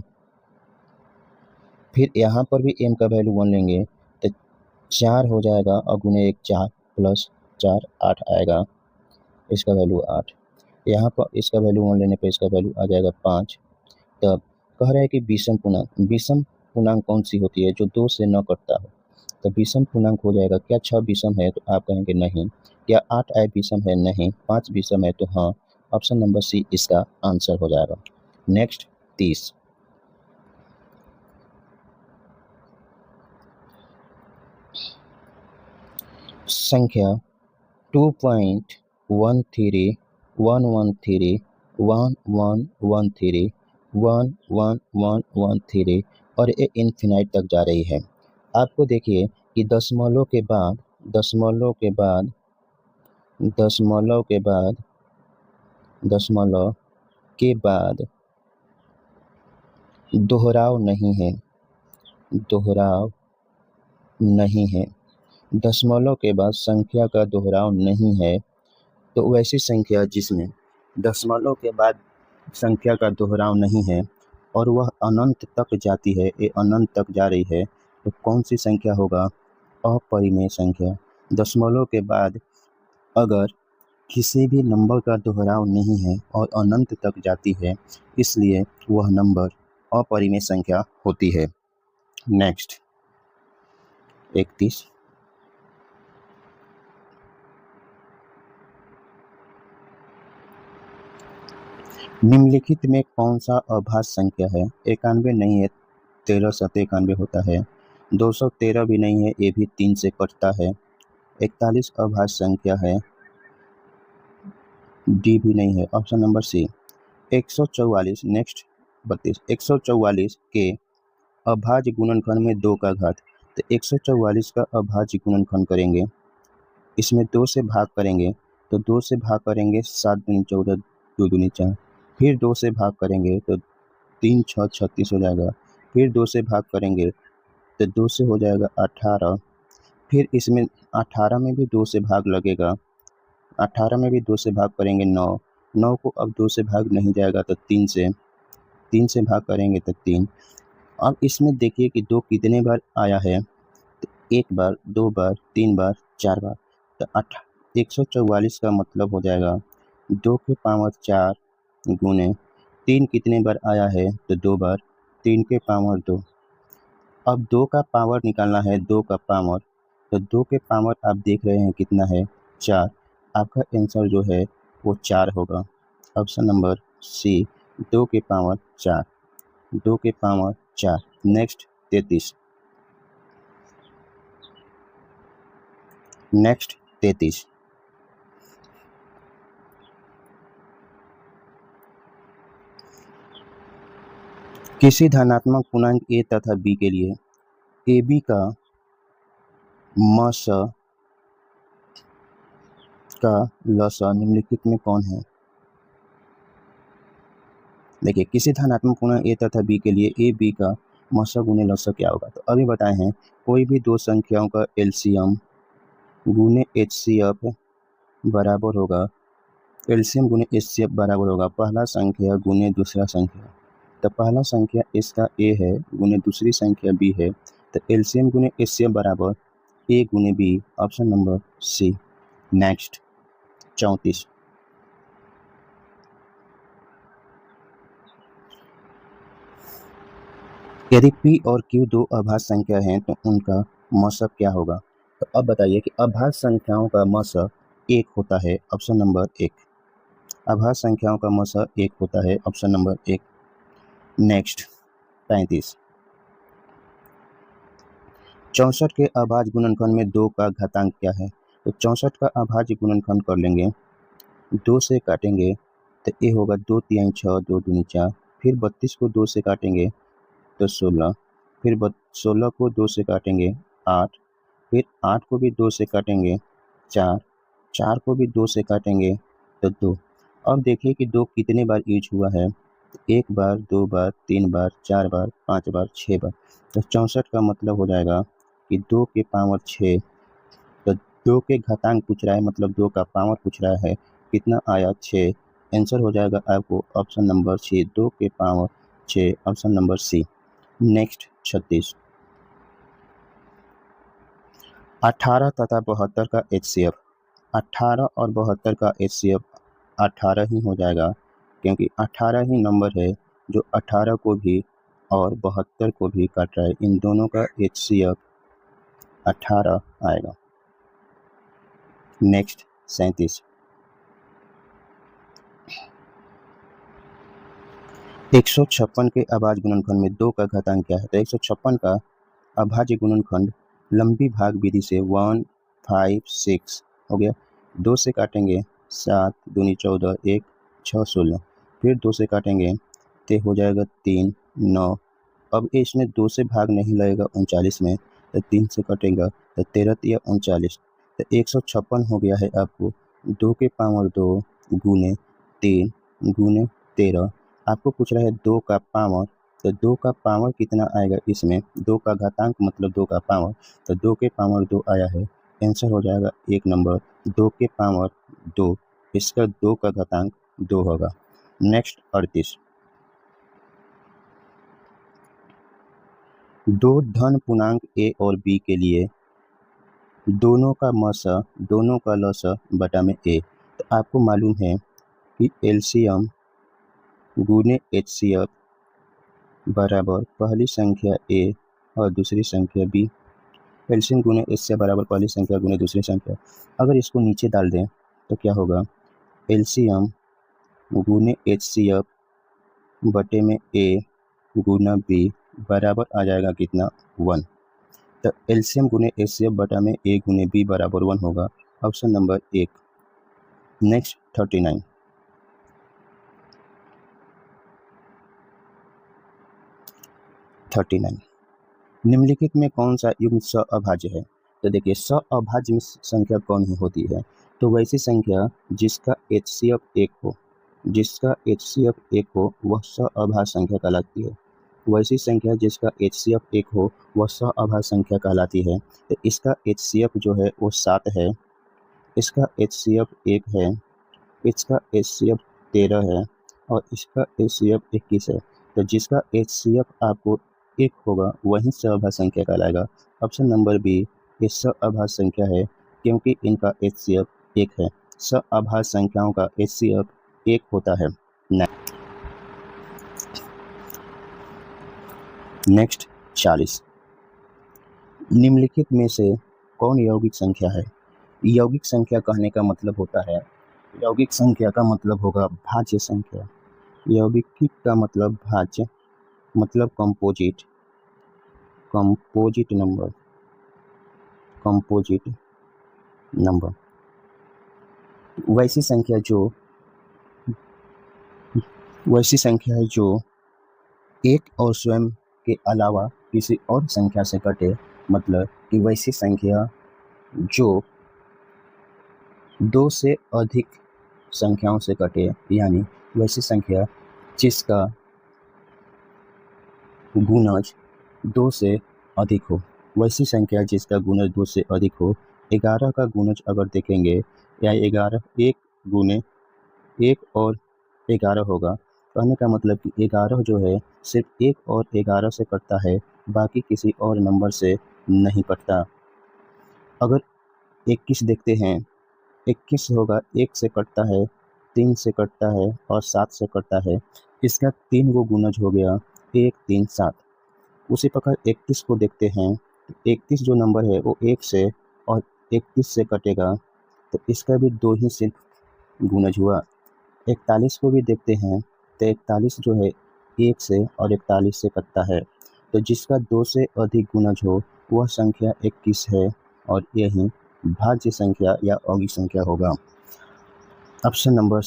फिर यहाँ पर भी m का वैल्यू 1 लेंगे तो 4 हो जाएगा और गुने 1 4 प्लस 4 8 आएगा, इसका वैल्यू 8। यहाँ पर इसका वैल्यू 1 लेने पर इसका वैल्यू आ जाएगा 5। तब कह रहा है कि विषम पूर्णांक कौन सी होती है जो 2 से न कटता हो, तो विषम पूर्णांक हो जाएगा, क्या 6 विषम है तो आप कहेंगे नहीं, क्या 8 विषम है नहीं, 5 विषम है तो हाँ, ऑप्शन नंबर सी इसका आंसर हो जाएगा। नेक्स्ट 30, संख्या 2.113 और ये इन्फिनाइट तक जा रही है। आपको देखिए कि दशमलव के बाद दशमलव के बाद दोहराव नहीं है, दोहराव नहीं है। दशमलव के बाद संख्या का दोहराव नहीं है तो वैसी संख्या जिसमें दशमलव के बाद संख्या का दोहराव नहीं है और वह अनंत तक जाती है, ये अनंत तक जा रही है, तो कौन सी संख्या होगा? अपरिमेय संख्या। दशमलव के बाद अगर किसी भी नंबर का दोहराव नहीं है और अनंत तक जाती है, इसलिए वह नंबर अपरिमेय संख्या होती है। नेक्स्ट 31। निम्नलिखित में कौन सा अभाज्य संख्या है? 91 नहीं है, 13 7 91 होता है। 213 भी नहीं है, ये भी 3 से कटता है। 41 अभाज्य संख्या है, डी भी नहीं है, ऑप्शन नंबर सी। 144 नेक्स्ट 32। 144 के अभाज्य गुणनखंड में 2 का घात, तो 144 का अभाज्य गुणनखंड करेंगे, इसमें 2 से भाग करेंगे, तो 2 से भाग करेंगे 7 दूनी 14 2 दूनी 4, फिर 2 से भाग करेंगे तो 3 6 36 हो जाएगा, फिर 2 से भाग करेंगे तो 2 से हो जाएगा 18, फिर इसमें 18 में भी 2 से भाग लगेगा, 18 में भी 2 से भाग करेंगे 9, 9 को अब 2 से भाग नहीं जाएगा तो 3 से भाग करेंगे तो 3। अब इसमें देखिए कि 2 कितने बार आया है, तो 1 बार 2 बार 3 बार 4 बार, तो 144 का मतलब हो जाएगा 2 के पावर 4 गुने 3 कितने बार आया है, तो 2 बार, 3 के पावर 2। अब 2 का पावर निकालना है, 2 का पावर, तो 2 के पावर आप देख रहे हैं कितना है, 4। आपका आंसर जो है वो 4 होगा, ऑप्शन नंबर सी, 2 के पावर 4, 2 के पावर 4। नेक्स्ट 33। नेक्स्ट 33। किसी धनात्मक पूर्णांक a तथा b के लिए ab का मस का लसा निम्नलिखित में कौन है? देखिए, किसी धनात्मक पूर्णांक a तथा b के लिए a b का मस गुने लसा क्या होगा? तो अभी बताए हैं, कोई भी दो संख्याओं का एलसीएम गुने एचसीएफ बराबर होगा, एलसीएम गुने एचसीएफ बराबर होगा पहला संख्या गुने दूसरा संख्या। तो पहला संख्या इसका a है गुने दूसरी संख्या b है, तो एलसीएम गुने एचसीएफ बराबर a गुने b, option number C. Next 34। यदि p और q दो अभाज्य संख्या हैं तो उनका मसक क्या होगा? तो अब बताइए कि अभाज्य संख्याओं का मसक 1 होता है, ऑप्शन नंबर 1। अभाज्य संख्याओं का मसक 1 होता है, ऑप्शन नंबर 1। नेक्स्ट 35। 64 के अभाज्य गुणनखंड में 2 का घातांक क्या है? तो 64 का अभाज्य गुणनखंड कर लेंगे, 2 से काटेंगे तो ये होगा 2 3 6 2 दूनी 4, फिर 32 को 2 से काटेंगे तो 16, फिर 16 को 2 से काटेंगे 8, फिर 8 को भी 2 से काटेंगे 4, 4 को भी 2 से काटेंगे तो 2। अब देखिए कि 2 कितने बार यूज हुआ है, 1 बार 2 बार 3 बार 4 बार 5 बार 6 बार, तो 64 का मतलब हो जाएगा कि 2 के पावर 6, तो 2 के घातांक पूछ रहा है, मतलब 2 का पावर पूछ रहा है, कितना आया 6, आंसर हो जाएगा आपको ऑप्शन नंबर सी, 2 के power 6, option number C. Next 36। 18 तथा 72 का एचसीएफ, 18 और 72 का एचसीएफ 18 ही हो जाएगा, क्योंकि 18 ही नंबर है जो 18 को भी और 72 को भी काट रहा है, इन दोनों का एचसीएफ 18 आएगा। नेक्स्ट 37। 156 के अभाज्य गुणनखंड में 2 का घातांक क्या है? तो 156 का अभाज्य गुणनखंड लंबी भाग विधि से 1 5 6 हो गया, 2 से काटेंगे 7 दूनी 14 1 6 16, फिर 2 से काटेंगे तो हो जाएगा 3 9। अब इसमें 2 से भाग नहीं लगेगा 39 में, तो 3 से कटेगा तो 13 या 39, तो 156 हो गया है आपको 2 के पावर 2 गुने 3 गुने 13। आपको पूछ रहा है 2 का पावर, तो 2 का पावर कितना आएगा इसमें, 2 का घातांक मतलब 2 का पावर, तो 2 के पावर 2 आया है, आंसर हो जाएगा 1 नंबर 2 के पावर 2, इसका 2 का घातांक 2 होगा। नेक्स्ट 38, दो धन पूर्णांक a और b के लिए दोनों का मसा दोनों का लसा बटा में a। तो आपको मालूम है कि एलसीएम गुने एचसीएफ बराबर पहली संख्या a और दूसरी संख्या b। एलसीएम गुने एचसीएफ बराबर पहली संख्या गुने दूसरी संख्या। अगर इसको नीचे डाल दें तो क्या होगा, एलसीएम गुने एचसीएफ बटे में a गुना b बराबर आ जाएगा कितना, 1। तो एलसीएम गुने एचसीएफ बटा में a गुने b बराबर 1 होगा, ऑप्शन नंबर 1। नेक्स्ट 39, निम्नलिखित में कौन सा युग्म सअभाज्य है। तो देखिए सअभाज्य में संख्या कौन ही होती है, तो वैसी संख्या जिसका एचसीएफ 1 हो, जिसका एचसीएफ 1 हो वह सअभाज्य संख्या कहलाती है। वैसी संख्या जिसका एचसीएफ 1 हो वह सअभाज्य संख्या कहलाती है। तो इसका एचसीएफ जो है वो 7 है, इसका एचसीएफ 1 है, इसका एचसीएफ 13 है और इसका एचसीएफ 21 है। तो जिसका एचसीएफ आपको 1 होगा वही सअभाज्य संख्या कहलाएगा। ऑप्शन नंबर बी ये सअभाज्य संख्या है क्योंकि इनका एचसीएफ 1 है। सअभाज्य संख्याओं का एचसीएफ 1 होता है। नेक्स्ट 40, निम्नलिखित में से कौन यौगिक संख्या है। यौगिक संख्या कहने का मतलब होता है, यौगिक संख्या का मतलब होगा भाज्य संख्या। यौगिक का मतलब भाज्य मतलब composite, composite number, composite number. वैसी संख्या है जो एक और स्वयं के अलावा किसी और संख्या से कटे, मतलब कि वैसी संख्या जो 2 से अधिक संख्याओं से कटे, यानी वैसी संख्या जिसका गुणज 2 से अधिक हो। वैसी संख्या जिसका गुणज 2 से अधिक हो। 11 का गुणज अगर देखेंगे या 11 1 गुने 1 और 11 होगा, कहने का मतलब कि 11 जो है सिर्फ 1 और 11 से कटता है, बाकी किसी और नंबर से नहीं कटता। अगर 21 देखते हैं, 21 होगा 1 से कटता है, 3 से कटता है और 7 से कटता है, इसका 3 गो गुणज हो गया 1 3 7। उसी प्रकार 31 को देखते हैं, 31 जो नंबर है वो 1 से और 31 से कटेगा, तो इसका भी 2 ही सिर्फ गुणज हुआ। 41 को भी देखते हैं तो 41 जो है 1 से और 41 से कटता है, तो जिसका 2 से अधिक गुणज हो वह संख्या 21 है और यही भाज्य संख्या या यौगिक संख्या होगा। Option number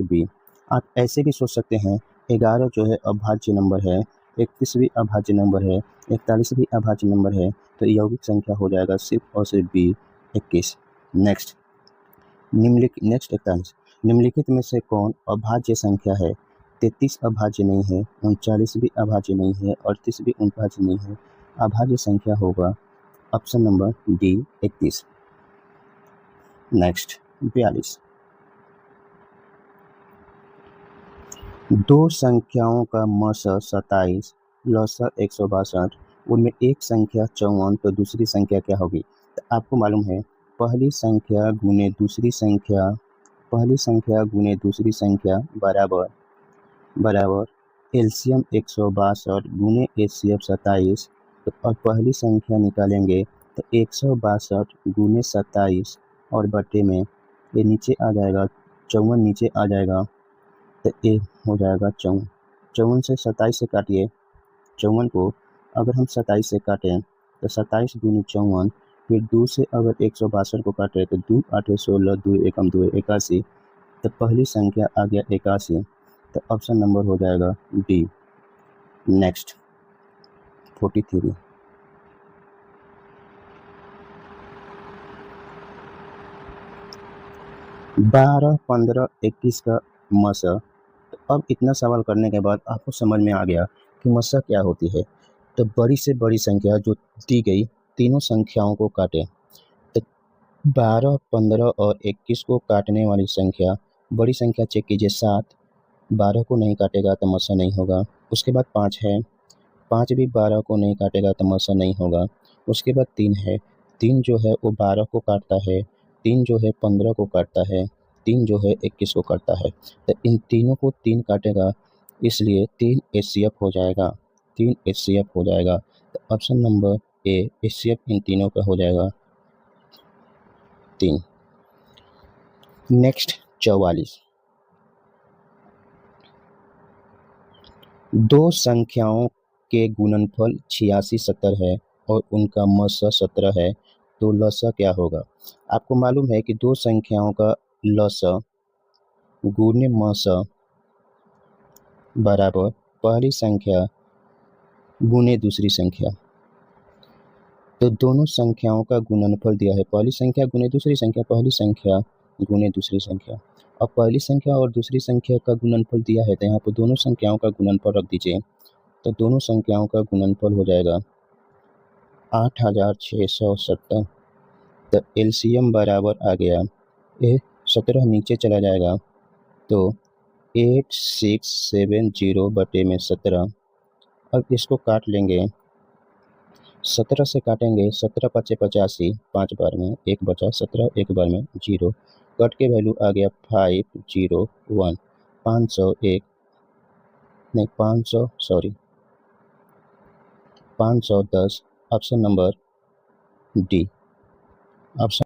B. आप ऐसे भी सोच सकते हैं 11 जो है अभाज्य नंबर है, 31 भी अभाज्य नंबर है, 41 भी अभाज्य नंबर है, तो यौगिक संख्या हो जाएगा सिर्फ और सिर्फ बी 21। नेक्स्ट 41, निम्नलिखित में से कौन अभाज्य संख्या है। 33 अभाज्य नहीं है, 39 भी अभाज्य नहीं है, 38 भी अभाज्य नहीं है। अभाज्य संख्या होगा ऑप्शन नंबर डी 31। नेक्स्ट 42, दो संख्याओं का मसा 27 लसा 162, उनमें एक संख्या 54, तो दूसरी संख्या क्या होगी। तो आपको मालूम है पहली संख्या गुने दूसरी संख्या, पहली संख्या गुने दूसरी संख्या बराबर एलसीएम 162 गुने एचसीएफ 27। तो और पहली संख्या निकालेंगे तो 162 गुने 27 और बटे में ये नीचे आ जाएगा 54, नीचे आ जाएगा तो ये हो जाएगा 54। 54 से 27 से काटिए, 54 को अगर हम 27 से काटें तो 27 गुनी 54, फिर 2 से अगर 162 को काटें तो 2 8 16, 2 एकम 2 81, तो पहली संख्या आ गया 81, तो ऑप्शन नंबर हो जाएगा डी। नेक्स्ट 43, 12, 15, 21 का मसा। तो अब इतना सवाल करने के बाद आपको समझ में आ गया कि मसा क्या होती है। तो बड़ी से बड़ी संख्या जो दी गई तीनों संख्याओं को काटें। तो 12, 15 और 21 को काटने वाली संख्या, बड़ी संख्या चेक कीजिए 7, 12 को नहीं काटेगा तो मसा नहीं होगा। उसके बाद 5 है, 5 भी 12 को नहीं काटेगा तो मसा नहीं होगा। उसके बाद 3 है, 3 जो है वो 12 को काटता है, 3 जो है 15 को काटता है, 3 जो है 21 को काटता है। तो इन तीनों को 3 काटेगा, इसलिए 3 एचसीएफ हो जाएगा, 3 एचसीएफ हो जाएगा। तो ऑप्शन नंबर ए एचसीएफ इन तीनों का हो जाएगा 3। नेक्स्ट 44। दो संख्याओं के गुणनफल 86, 70 है और उनका मसा 17 है, तो लसा क्या होगा। आपको मालूम है कि दो संख्याओं का लसा गुणे मसा बराबर पहली संख्या गुणे दूसरी संख्या। तो दोनों संख्याओं का गुणनफल दिया है, पहली संख्या गुणे दूसरी संख्या, पहली संख्या गुणे दूसरी संख्या। अब पहली संख्या और दूसरी संख्या का गुणनफल दिया है, तो यहाँ पर दोनों संख्याओं का गुणनफल रख दीजिए। तो दोनों संख्याओं का गुणनफल हो जाएगा 8670। तो एलसीएम बराबर आ गया, ये 17 नीचे चला जाएगा तो 8670 बटे में 17। अब इसको काट लेंगे, 17 से काटेंगे, 17 पचे 85, 5 बार में 1 बचा, 17 एक बार में 0, कट के वैल्यू आ गया 501, 501 नहीं 500 sorry 510। Option number D. Option